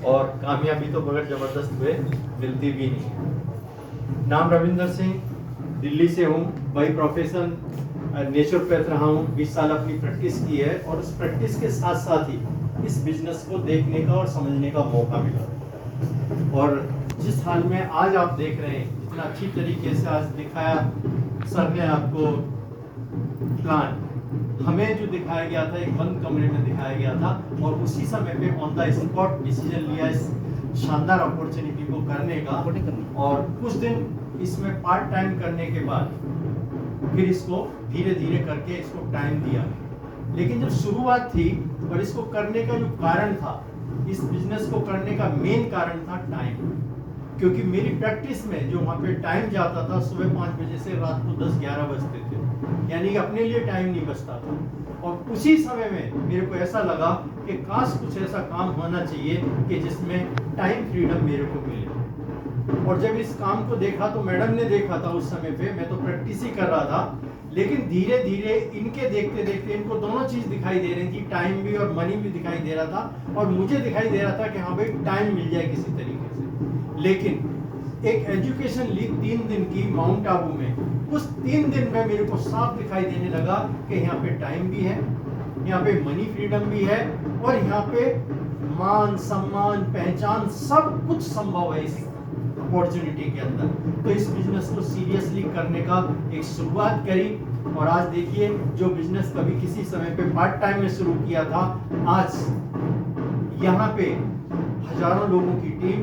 और कामयाबी तो बगैर जबरदस्त हुए मिलती भी नहीं है। नाम रविंदर सिंह, दिल्ली से हूँ। बाई प्रोफेशन नेचुरोपैथ रहा हूँ। 20 साल अपनी प्रैक्टिस की है और उस प्रैक्टिस के साथ साथ ही इस बिजनेस को देखने का और समझने का मौका मिला। और जिस हाल में आज आप देख रहे हैं, जितना अच्छी तरीके से आज दिखाया सर ने आपको प्लान, हमें जो दिखाया गया था एक बंद कमरे में दिखाया गया था और उसी समय पे ऑन द स्पॉट डिसीजन लिया इस शानदार अपॉर्चुनिटी को करने का। और कुछ दिन इसमें पार्ट टाइम करने के बाद फिर इसको धीरे धीरे करके इसको टाइम दिया। लेकिन जब शुरुआत थी और इसको करने का जो कारण था, इस बिजनेस को करने का मेन कारण था टाइम। क्योंकि मेरी प्रैक्टिस में जो वहाँ पे टाइम जाता था सुबह 5 बजे से रात को 10-11 बजते थे, यानी कि अपने लिए टाइम नहीं बचता था। और उसी समय में मेरे को ऐसा लगा कि काश कुछ ऐसा काम होना चाहिए कि जिसमें टाइम फ्रीडम मेरे को मिले। और जब इस काम को देखा तो मैडम ने देखा था उस समय पे, मैं तो प्रैक्टिस ही कर रहा था, लेकिन धीरे धीरे इनके देखते देखते इनको दोनों चीज दिखाई दे रही थी, टाइम भी और मनी भी दिखाई दे रहा था। और मुझे दिखाई दे रहा था कि हाँ भाई टाइम मिल जाए किसी तरीके से। लेकिन एक एजुकेशन ली 3 दिन की माउंट आबू में, उस 3 दिन में मेरे को साफ दिखाई देने लगा कि यहाँ पे टाइम भी है, यहाँ पे मनी फ्रीडम भी है और यहाँ पे मान सम्मान पहचान सब कुछ संभव है इस अपॉर्चुनिटी के अंदर। तो इस बिजनेस को सीरियसली करने का एक शुरुआत करी और आज देखिए जो बिजनेस कभी किसी समय पे पार्ट टाइम में शुरू किया था, आज यहाँ पे हजारों लोगों की टीम,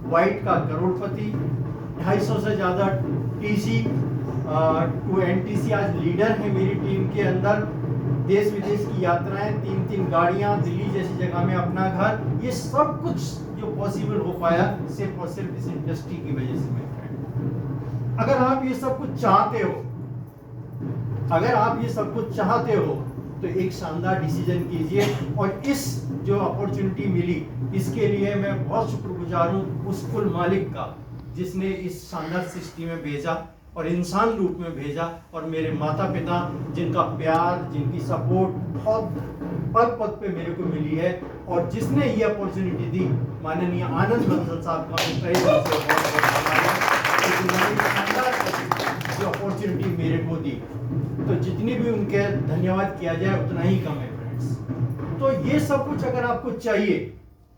व्हाइट का करोड़पति, 250 से ज्यादा टीसी टू एनटीसी आज लीडर है मेरी टीम के अंदर। देश विदेश की यात्राएं, 3-3 गाड़ियां, दिल्ली जैसी जगह में अपना घर, ये सब कुछ जो पॉसिबल हो पाया सिर्फ और सिर्फ इस इंडस्ट्री की वजह से। मेरे फ्रेंड, अगर आप ये सब कुछ चाहते हो, अगर आप ये सब कुछ चाहते हो तो एक शानदार डिसीजन कीजिए। और इस जो अपॉर्चुनिटी मिली इसके लिए मैं बहुत शुक्रगुजार हूँ उस कुल मालिक का जिसने इस शानदार सृष्टि में भेजा और इंसान रूप में भेजा, और मेरे माता पिता जिनका प्यार, जिनकी सपोर्ट बहुत पद पद पे मेरे को मिली है, और जिसने ये अपॉर्चुनिटी दी माननीय आनंद बंसल साहब का मैं तहे दिल से जो अपॉर्चुनिटी मेरे को दी, तो जितनी भी उनके धन्यवाद किया जाए उतना ही कम है फ्रेंड्स। तो ये सब कुछ अगर आपको चाहिए,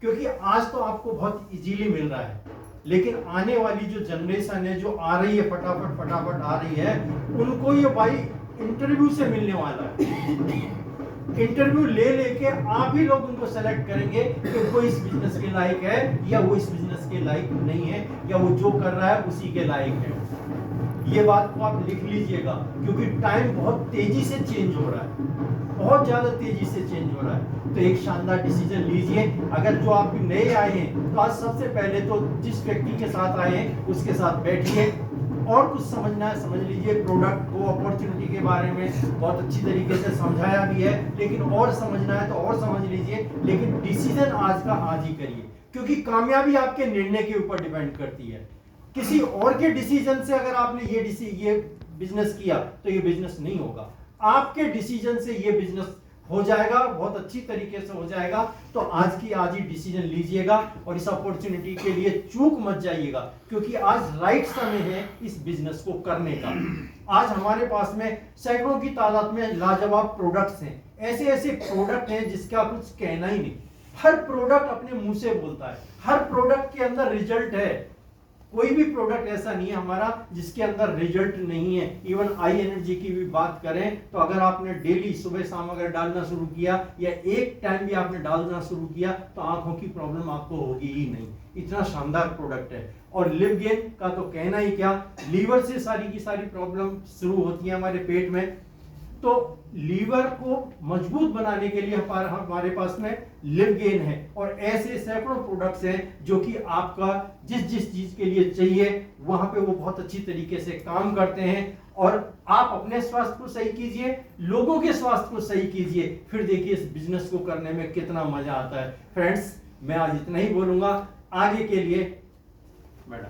क्योंकि आज तो आपको बहुत इजीली मिल रहा है, लेकिन आने वाली जो जनरेशन है जो आ रही है फटाफट फटाफट आ रही है, उनको ये भाई इंटरव्यू से मिलने वाला है। इंटरव्यू ले लेके आप ही लोग उनको सेलेक्ट करेंगे कि वो इस बिजनेस के लायक है या वो इस बिजनेस के लायक नहीं है, या वो जो कर रहा है उसी के लायक है। ये बात को आप लिख लीजिएगा, क्योंकि टाइम बहुत तेजी से चेंज हो रहा है, बहुत ज्यादा तेजी से चेंज हो रहा है। तो एक शानदार डिसीजन लीजिए। अगर जो आप नए आए हैं तो आज सबसे पहले तो जिस व्यक्ति के साथ आए हैं उसके साथ बैठिए और कुछ समझना है समझ लीजिए। प्रोडक्ट को, अपॉर्चुनिटी के बारे में बहुत अच्छी तरीके से समझाया भी है, लेकिन और समझना है तो और समझ लीजिए। लेकिन डिसीजन आज का आज ही करिए, क्योंकि कामयाबी आपके निर्णय के ऊपर डिपेंड करती है। किसी और के डिसीजन से अगर आपने ये बिजनेस किया तो ये बिजनेस नहीं होगा। आपके डिसीजन से ये बिजनेस हो जाएगा, बहुत अच्छी तरीके से हो जाएगा। तो आज की आज ही डिसीजन लीजिएगा और इस अपॉर्चुनिटी के लिए चूक मत जाइएगा, क्योंकि आज राइट समय है इस बिजनेस को करने का। आज हमारे पास में सैकड़ों की तादाद में लाजवाब प्रोडक्ट्स हैं, ऐसे ऐसे प्रोडक्ट हैं जिसका कुछ कहना ही नहीं। हर प्रोडक्ट अपने मुंह से बोलता है, हर प्रोडक्ट के अंदर रिजल्ट है। कोई भी प्रोडक्ट ऐसा नहीं है हमारा जिसके अंदर रिजल्ट नहीं है। इवन आई एनर्जी की भी बात करें तो अगर आपने डेली सुबह शाम अगर डालना शुरू किया या एक टाइम भी आपने डालना शुरू किया तो आंखों की प्रॉब्लम आपको होगी ही नहीं। इतना शानदार प्रोडक्ट है। और लिव गेन का तो कहना ही क्या, लीवर से सारी की सारी प्रॉब्लम शुरू होती है हमारे पेट में। तो लीवर को मजबूत बनाने के लिए हमारे पास में लिव गेन है, और ऐसे सैकड़ों प्रोडक्ट्स हैं जो कि आपका जिस जिस चीज के लिए चाहिए वहां पे वो बहुत अच्छी तरीके से काम करते हैं। और आप अपने स्वास्थ्य को सही कीजिए, लोगों के स्वास्थ्य को सही कीजिए, फिर देखिए इस बिजनेस को करने में कितना मजा आता है। फ्रेंड्स, मैं आज इतना ही बोलूंगा। आगे के लिए मैडम।